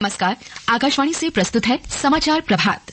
नमस्कार, आकाशवाणी से प्रस्तुत है समाचार प्रभात।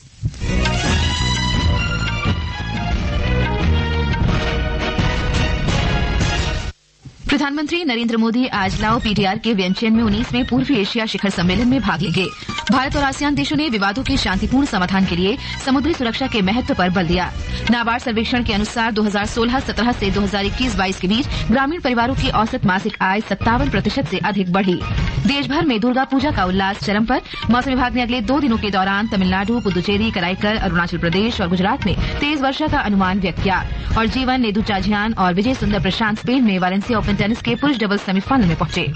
प्रधानमंत्री नरेंद्र मोदी आज लाओ पीडीआर के वियंचन में 19वें पूर्वी एशिया शिखर सम्मेलन में भाग लेंगे। भारत और आसियान देशों ने विवादों के शांतिपूर्ण समाधान के लिए समुद्री सुरक्षा के महत्व पर बल दिया। नाबार्ड सर्वेक्षण के अनुसार 2016-17 से 2021-22 के बीच ग्रामीण परिवारों की औसत मासिक आय 57% से अधिक बढ़ी। देश भर में दुर्गा पूजा का उल्लास चरम पर। मौसम विभाग ने अगले 2 दिनों के दौरान तमिलनाडु, पुदुचेरी, कराईकल, अरुणाचल प्रदेश और गुजरात में तेज वर्षा का अनुमान व्यक्त किया। और जीवन नेदुचाझियान और विजय सुंदर प्रशांत स्पेन में वालेंसिया ओपन टेनिस के पुरुष डबल्स सेमीफाइनल में पहुंचे।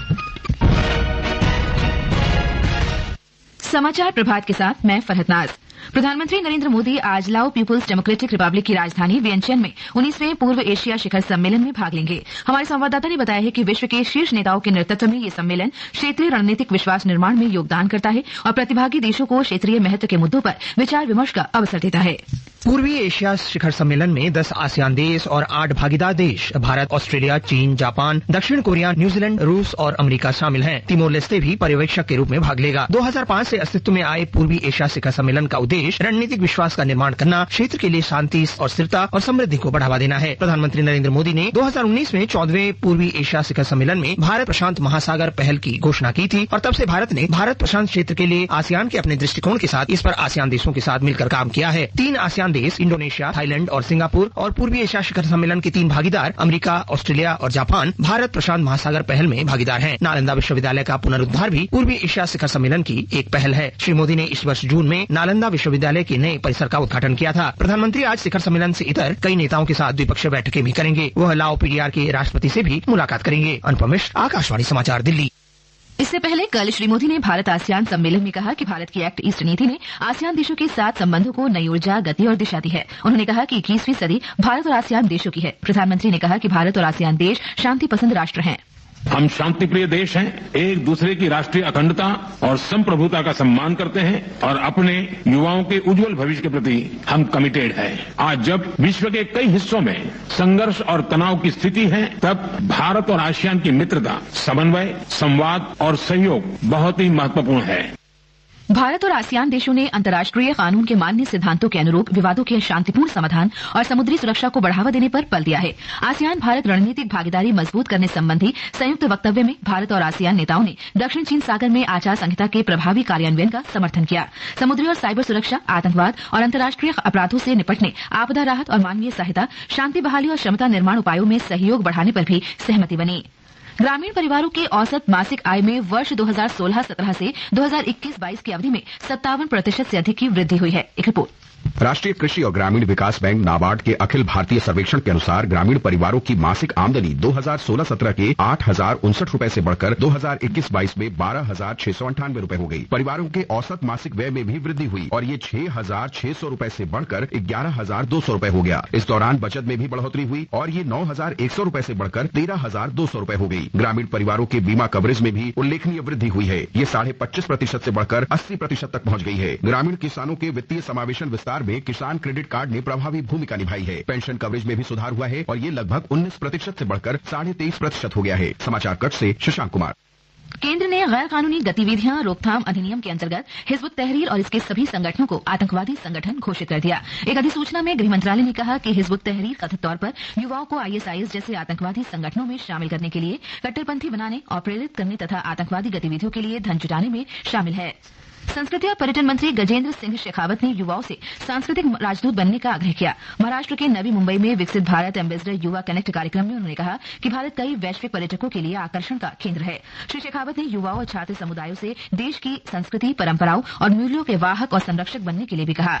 समाचार प्रभात के साथ मैं फरहत नाज। प्रधानमंत्री नरेंद्र मोदी आज लाओ पीपुल्स डेमोक्रेटिक रिपब्लिक की राजधानी वियंचन में 19वें पूर्व एशिया शिखर सम्मेलन में भाग लेंगे। हमारे संवाददाता ने बताया है कि विश्व के शीर्ष नेताओं के नेतृत्व में ये सम्मेलन क्षेत्रीय रणनीतिक विश्वास निर्माण में योगदान करता है और प्रतिभागी देशों को क्षेत्रीय महत्व के मुद्दों पर विचार विमर्श का अवसर देता है। पूर्वी एशिया शिखर सम्मेलन में 10 आसियान देश और 8 भागीदार देश भारत, ऑस्ट्रेलिया, चीन, जापान, दक्षिण कोरिया, न्यूजीलैंड, रूस और अमेरिका शामिल हैं। तिमोर लेस्टे भी पर्यवेक्षक के रूप में भाग लेगा। 2005 से अस्तित्व में आए पूर्वी एशिया शिखर सम्मेलन का उद्देश्य रणनीतिक विश्वास का निर्माण करना, क्षेत्र के लिए शांति और स्थिरता और समृद्धि को बढ़ावा देना है। प्रधानमंत्री नरेंद्र मोदी ने 2019 में 14वें पूर्वी एशिया शिखर सम्मेलन में भारत प्रशांत महासागर पहल की घोषणा की थी और तब से भारत ने भारत प्रशांत क्षेत्र के लिए आसियान के अपने दृष्टिकोण के साथ इस पर आसियान देशों के साथ मिलकर काम किया है। 3 आसियान देश इंडोनेशिया, थाईलैंड और सिंगापुर और पूर्वी एशिया शिखर सम्मेलन के 3 भागीदार अमेरिका, ऑस्ट्रेलिया और जापान भारत प्रशांत महासागर पहल में भागीदार हैं। नालंदा विश्वविद्यालय का पुनरुद्धार भी पूर्वी एशिया शिखर सम्मेलन की एक पहल है। श्री मोदी ने इस वर्ष जून में नालंदा विश्वविद्यालय के नए परिसर का उद्घाटन किया था। प्रधानमंत्री आज शिखर सम्मेलन से इतर कई नेताओं के साथ द्विपक्षीय बैठकें भी करेंगे। वह लाओ पीडीआर के राष्ट्रपति से भी मुलाकात करेंगे। अनुपम मिश्र, आकाशवाणी समाचार, दिल्ली। इससे पहले कल श्री मोदी ने भारत आसियान सम्मेलन में कहा कि भारत की एक्ट ईस्ट नीति ने आसियान देशों के साथ संबंधों को नई ऊर्जा, गति और दिशा दी है। उन्होंने कहा कि 21वीं सदी भारत और आसियान देशों की है। प्रधानमंत्री ने कहा कि भारत और आसियान देश शांति पसंद राष्ट्र हैं। हम शांति प्रिय देश हैं, एक दूसरे की राष्ट्रीय अखंडता और संप्रभुता का सम्मान करते हैं और अपने युवाओं के उज्जवल भविष्य के प्रति हम कमिटेड हैं। आज जब विश्व के कई हिस्सों में संघर्ष और तनाव की स्थिति है, तब भारत और आसियान की मित्रता, समन्वय, संवाद और सहयोग बहुत ही महत्वपूर्ण है। भारत और आसियान देशों ने अंतर्राष्ट्रीय कानून के मान्य सिद्धांतों के अनुरूप विवादों के शांतिपूर्ण समाधान और समुद्री सुरक्षा को बढ़ावा देने पर बल दिया है। आसियान भारत रणनीतिक भागीदारी मजबूत करने संबंधी संयुक्त वक्तव्य में भारत और आसियान नेताओं ने दक्षिण चीन सागर में आचार संहिता के प्रभावी कार्यान्वयन का समर्थन किया। समुद्री और साइबर सुरक्षा, आतंकवाद और अंतर्राष्ट्रीय अपराधों से निपटने, आपदा राहत और मानवीय सहायता, शांति बहाली और क्षमता निर्माण उपायों में सहयोग बढ़ाने पर भी सहमति बनी। ग्रामीण परिवारों के औसत मासिक आय में वर्ष 2016-17 से 2021-22 की अवधि में 57% से अधिक की वृद्धि हुई है। एक रिपोर्ट। राष्ट्रीय कृषि और ग्रामीण विकास बैंक नाबार्ड के अखिल भारतीय सर्वेक्षण के अनुसार ग्रामीण परिवारों की मासिक आमदनी 2016-17 के 8,059 रुपए से बढ़कर 2021-22 में 12,698 रुपए हो गई। परिवारों के औसत मासिक व्यय में भी वृद्धि हुई और ये 6,600 रुपए से बढ़कर 11,200 रुपए हो गया। इस दौरान बचत में भी बढ़ोतरी हुई और ये 9,100 रुपए से बढ़कर 13,200 रुपए हो गई। ग्रामीण परिवारों के बीमा कवरेज में भी उल्लेखनीय वृद्धि हुई है। ये 25.5% से बढ़कर 80% तक पहुंच गई है। ग्रामीण किसानों के वित्तीय समावेशन विस्तार में किसान क्रेडिट कार्ड ने प्रभावी भूमिका निभाई है। पेंशन कवरेज में भी सुधार हुआ है और ये लगभग 19% से बढ़कर 23.5% हो गया है। समाचार कक्ष से शशांक कुमार। केंद्र ने गैर कानूनी गतिविधियां रोकथाम अधिनियम के अंतर्गत हिजबुत तहरीर और इसके सभी संगठनों को आतंकवादी संगठन घोषित कर दिया। एक अधिसूचना में गृह मंत्रालय ने कहा कि हिजबुत तहरीर कथित तौर पर युवाओं को आईएसआईएस जैसे आतंकवादी संगठनों में शामिल करने के लिए, कट्टरपंथी बनाने और प्रेरित करने तथा आतंकवादी गतिविधियों के लिए धन जुटाने में शामिल है। संस्कृति और पर्यटन मंत्री गजेंद्र सिंह शेखावत ने युवाओं से सांस्कृतिक राजदूत बनने का आग्रह किया। महाराष्ट्र के नवी मुंबई में विकसित भारत एम्बेसडर युवा कनेक्ट कार्यक्रम में उन्होंने कहा कि भारत कई वैश्विक पर्यटकों के लिए आकर्षण का केंद्र है। श्री शेखावत ने युवाओं और छात्र समुदायों से देश की संस्कृति, परंपराओं और मूल्यों के वाहक और संरक्षक बनने के लिए भी कहा।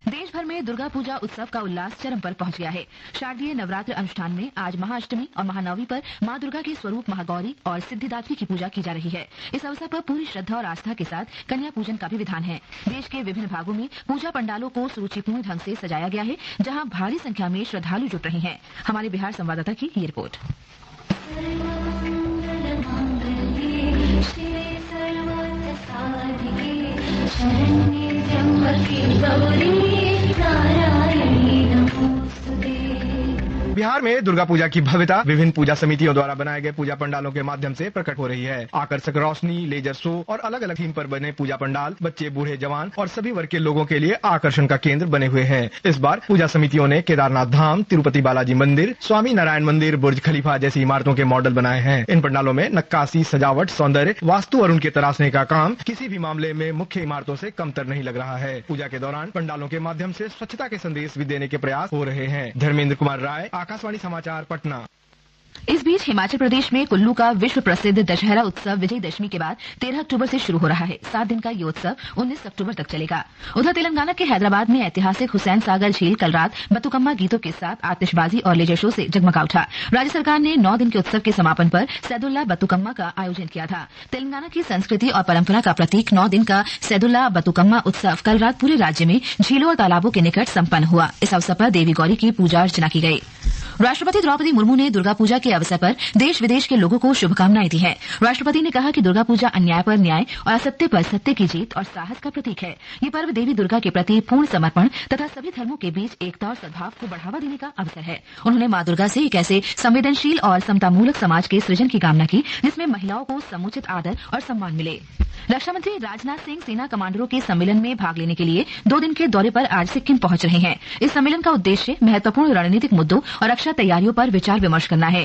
देश भर में दुर्गा पूजा उत्सव का उल्लास चरम पर पहुंच गया है। शारदीय नवरात्र अनुष्ठान में आज महाअष्टमी और महानवमी पर मां दुर्गा के स्वरूप महागौरी और सिद्धिदात्री की पूजा की जा रही है। इस अवसर पर पूरी श्रद्धा और आस्था के साथ कन्या पूजन का भी विधान है। देश के विभिन्न भागों में पूजा पंडालों को सुरुचिपूर्ण ढंग से सजाया गया है, जहां भारी संख्या में श्रद्धालु जुट रहे हैं। हमारे बिहार संवाददाता की ये रिपोर्ट। बिहार में दुर्गा पूजा की भव्यता विभिन्न पूजा समितियों द्वारा बनाए गए पूजा पंडालों के माध्यम से प्रकट हो रही है। आकर्षक रोशनी, लेजर शो और अलग अलग थीम पर बने पूजा पंडाल बच्चे, बूढ़े, जवान और सभी वर्ग के लोगों के लिए आकर्षण का केंद्र बने हुए हैं। इस बार पूजा समितियों ने केदारनाथ धाम, तिरुपति बालाजी मंदिर, स्वामी नारायण मंदिर, बुर्ज खलीफा जैसी इमारतों के मॉडल बनाए हैं। इन पंडालों में नक्काशी, सजावट, सौंदर्य, वास्तु और उनके तराशने का काम किसी भी मामले में मुख्य इमारतों से कमतर नहीं लग रहा है। पूजा के दौरान पंडालों के माध्यम से स्वच्छता के संदेश भी देने के प्रयास हो रहे हैं। धर्मेंद्र कुमार राय, आकाशवाणी समाचार, पटना। इस बीच हिमाचल प्रदेश में कुल्लू का विश्व प्रसिद्ध दशहरा उत्सव विजयदशमी के बाद 13 अक्टूबर से शुरू हो रहा है। 7 दिन का ये उत्सव 19 अक्टूबर तक चलेगा। उधर तेलंगाना के हैदराबाद में ऐतिहासिक हुसैन सागर झील कल रात बतुकम्मा गीतों के साथ आतिशबाजी और लेजर शो से जगमगा उठा। राज्य सरकार ने 9 दिन के उत्सव के समापन पर सैदुल्ला बतुकम्मा का आयोजन किया था। तेलंगाना की संस्कृति और परंपरा का प्रतीक 9 दिन का सैदुल्ला बतुकम्मा उत्सव कल रात पूरे राज्य में झीलों और तालाबों के निकट संपन्न हुआ। इस अवसर पर देवी गौरी की पूजा अर्चना की गई। राष्ट्रपति द्रौपदी मुर्मू ने दुर्गा पूजा के अवसर पर देश विदेश के लोगों को शुभकामनाएं दी हैं। राष्ट्रपति ने कहा कि दुर्गा पूजा अन्याय पर न्याय और असत्य पर सत्य की जीत और साहस का प्रतीक है। ये पर्व देवी दुर्गा के प्रति पूर्ण समर्पण तथा सभी धर्मों के बीच एकता और सद्भाव को बढ़ावा देने का अवसर है। उन्होंने मां दुर्गा से एक ऐसे संवेदनशील और समतामूलक समाज के सृजन की कामना की जिसमें महिलाओं को समुचित आदर और सम्मान मिले। रक्षा मंत्री राजनाथ सिंह सेना कमांडरों के सम्मेलन में भाग लेने के लिए 2 दिन के दौरे पर आज सिक्किम पहुंच रहे हैं। इस सम्मेलन का उद्देश्य महत्वपूर्ण रणनीतिक मुद्दों और रक्षा तैयारियों पर विचार विमर्श करना है।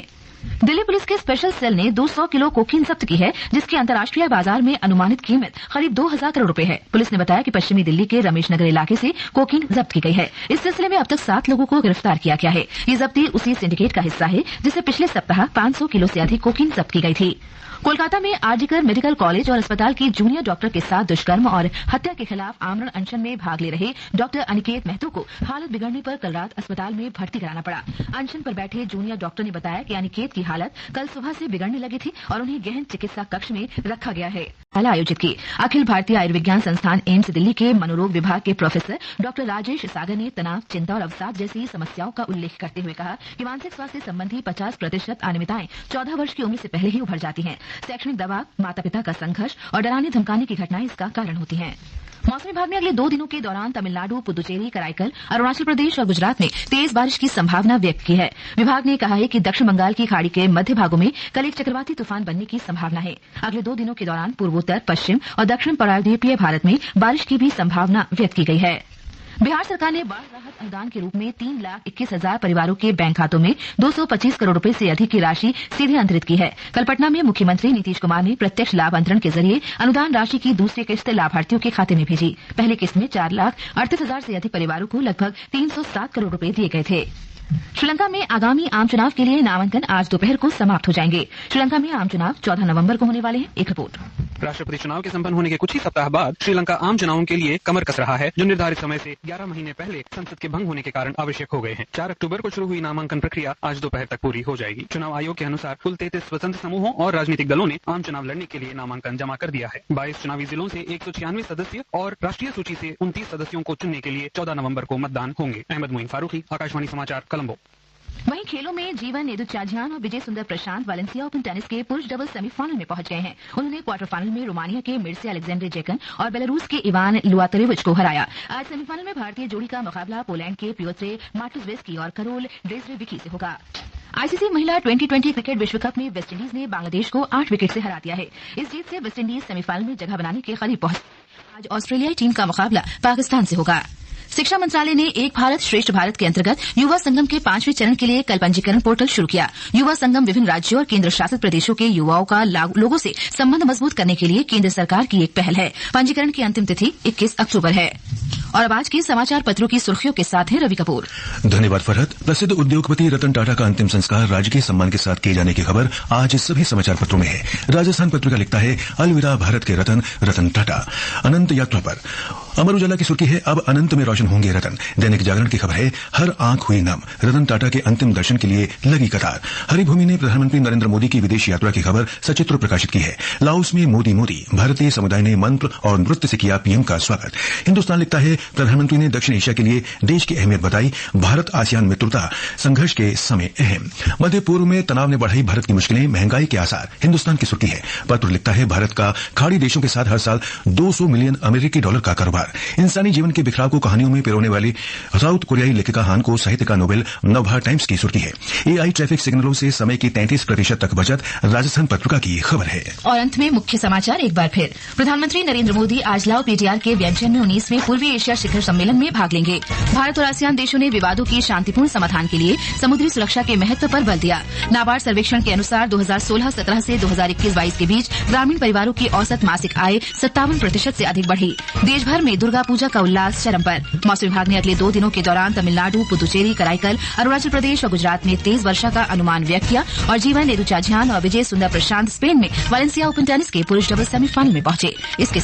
दिल्ली पुलिस के स्पेशल सेल ने 200 किलो कोकीन जब्त की है, जिसकी अंतर्राष्ट्रीय बाजार में अनुमानित कीमत करीब 2000 करोड़ रुपए है। पुलिस ने बताया कि पश्चिमी दिल्ली के रमेश नगर इलाके से कोकीन जब्त की गई है। इस सिलसिले में अब तक 7 लोगों को गिरफ्तार किया गया है। ये जब्ती उसी सिंडिकेट का हिस्सा है जिसे पिछले सप्ताह 500 किलो से अधिक कोकीन जब्त की गई थी। कोलकाता में आरजीकर मेडिकल कॉलेज और अस्पताल की जूनियर डॉक्टर के साथ दुष्कर्म और हत्या के खिलाफ आमरण अनशन में भाग ले रहे डॉक्टर अनिकेत महतो को हालत बिगड़ने पर कल रात अस्पताल में भर्ती कराना पड़ा। अनशन पर बैठे जूनियर डॉक्टर ने बताया कि अनिकेत की हालत कल सुबह से बिगड़ने लगी थी और उन्हें गहन चिकित्सा कक्ष में रखा गया है। आयोजित की अखिल भारतीय आयुर्विज्ञान संस्थान एम्स दिल्ली के मनोरोग विभाग के प्रोफेसर डॉक्टर राजेश सागर ने तनाव, चिंता और अवसाद जैसी समस्याओं का उल्लेख करते हुए कहा कि मानसिक स्वास्थ्य संबंधी 50% अनियमितताएं 14 वर्ष की उम्र से पहले ही उभर जाती हैं। शैक्षणिक दबाव, माता पिता का संघर्ष और डराने धमकाने की घटनाएं इसका कारण होती हैं। मौसम विभाग ने अगले 2 दिनों के दौरान तमिलनाडु, पुदुचेरी, कराईकल, अरुणाचल प्रदेश और गुजरात में तेज बारिश की संभावना व्यक्त की है। विभाग ने कहा है कि दक्षिण बंगाल की खाड़ी के मध्य भागों में कल एक चक्रवाती तूफान बनने की संभावना है। अगले 2 दिनों के दौरान पूर्वोत्तर, पश्चिम और दक्षिण प्रायद्वीपीय भारत में बारिश की भी संभावना व्यक्त की गई है। बिहार सरकार ने बाढ़ राहत अनुदान के रूप में 3,21,000 परिवारों के बैंक खातों में 225 करोड़ रुपए से अधिक की राशि सीधे अंतरित की है। कल पटना में मुख्यमंत्री नीतीश कुमार ने प्रत्यक्ष लाभ अंतरण के जरिए अनुदान राशि की दूसरी किस्त लाभार्थियों के खाते में भेजी। पहली किस्त में 4,38,000 से अधिक परिवारों को लगभग 307 करोड़ रुपए दिए गए थे। श्रीलंका में आगामी आम चुनाव के लिए नामांकन आज दोपहर को समाप्त हो जाएंगे। श्रीलंका में आम चुनाव 14 नवंबर को होने वाले हैं। एक रिपोर्ट। राष्ट्रपति चुनाव के संपन्न होने के कुछ ही सप्ताह बाद श्रीलंका आम चुनावों के लिए कमर कस रहा है, जो निर्धारित समय से 11 महीने पहले संसद के भंग होने के कारण आवश्यक हो गए हैं। 4 अक्टूबर को शुरू हुई नामांकन प्रक्रिया आज दोपहर तक पूरी हो जाएगी। चुनाव आयोग के अनुसार कुल 33 स्वतंत्र समूहों और राजनीतिक दलों ने आम चुनाव लड़ने के लिए नामांकन जमा कर दिया है। 22 चुनावी जिलों से 196 सदस्य और राष्ट्रीय सूची से 29 सदस्यों को चुनने के लिए 14 नवंबर को मतदान होंगे। अहमद मोइन फारूकी, आकाशवाणी समाचार, कोलंबो। वहीं खेलों में जीवन नेदुचाजियान और विजय सुंदर प्रशांत वालेंसिया ओपन टेनिस के पुरुष डबल सेमीफाइनल में पहुंच गए हैं। उन्होंने क्वार्टर फाइनल में रोमानिया के मिर्से अलेक्जेंडर जेकन और बेलारूस के इवान लुआतरेविच को हराया। आज सेमीफाइनल में भारतीय जोड़ी का मुकाबला पोलैंड के पियोत्रे मार्टुजवेस्की और करोल ड्रेजरेविकी से होगा। आईसीसी महिला 2020 क्रिकेट विश्व कप में वेस्टइंडीज ने बांग्लादेश को 8 विकेट से हरा दिया है। इस जीत से वेस्टइंडीज सेमीफाइनल में जगह बनाने के करीब पहुंच। आज ऑस्ट्रेलियाई टीम का मुकाबला पाकिस्तान से होगा। शिक्षा मंत्रालय ने एक भारत श्रेष्ठ भारत के अंतर्गत युवा संगम के 5वें चरण के लिए कल पंजीकरण पोर्टल शुरू किया। युवा संगम विभिन्न राज्यों और केंद्र शासित प्रदेशों के युवाओं का लोगों से संबंध मजबूत करने के लिए केंद्र सरकार की एक पहल है। पंजीकरण की अंतिम तिथि 21 अक्टूबर है। और अब आज के समाचार पत्रों की सुर्खियों के साथ है रवि कपूर। धन्यवाद फरहत। प्रसिद्ध उद्योगपति रतन टाटा का अंतिम संस्कार राजकीय सम्मान के साथ किए जाने की खबर आज सभी समाचार पत्रों में है। राजस्थान पत्रिका लिखता है अलविदा भारत के रतन टाटा अनंत यात्रा पर। अमर उजाला की सुर्खी है अब अनंत में रोशन होंगे रतन। दैनिक जागरण की खबर है हर आंख हुई नम, रतन टाटा के अंतिम दर्शन के लिए लगी कतार। हरिभूमि ने प्रधानमंत्री नरेंद्र मोदी की विदेश यात्रा की खबर सचित्र प्रकाशित की है। लाओस में मोदी भारतीय समुदाय ने मंत्र और नृत्य से किया पीएम का स्वागत। हिंदुस्तान लिखता है प्रधानमंत्री ने दक्षिण एशिया के लिए देश की अहमियत बताई। भारत आसियान मित्रता संघर्ष के समय अहम। मध्य पूर्व में तनाव ने बढ़ाई भारत की मुश्किलें, महंगाई के आसार। हिंदुस्तान की सुर्खी है। पत्र लिखता है भारत का खाड़ी देशों के साथ हर साल 200 मिलियन अमेरिकी डॉलर का कारोबार। इंसानी जीवन के बिखराव को कहानियों में पिरोने वाली साउथ कोरियाई लेखिका हान को साहित्य का नोबेल। नवभारत टाइम्स की सुर्खी है। एआई ट्रैफिक सिग्नलों से समय की 33% तक बचत। राजस्थान पत्रिका की खबर है। और अंत में मुख्य समाचार एक बार फिर। प्रधानमंत्री नरेंद्र मोदी आज लाओ पीटीआर के व्यंजन में 19वें पूर्वी एशिया शिखर सम्मेलन में भाग लेंगे। भारत और आसियान देशों ने विवादों की शांतिपूर्ण समाधान के लिए समुद्री सुरक्षा के महत्व पर बल दिया। नाबार्ड सर्वेक्षण के अनुसार 2016-17 से 2021-22 के बीच ग्रामीण परिवारों की औसत मासिक आय 57% से अधिक बढ़ी। देश भर में दुर्गा पूजा का उल्लास चरम पर। मौसम विभाग ने अगले 2 दिनों के दौरान तमिलनाडु, पुदुचेरी, कराईकल, अरुणाचल प्रदेश और गुजरात में तेज वर्षा का अनुमान व्यक्त किया। और जीवन नेदुचाझियान और विजय सुंदर प्रशांत स्पेन में वालेंसिया ओपन टेनिस के पुरुष डबल्स सेमीफाइनल में पहुंचे। इसके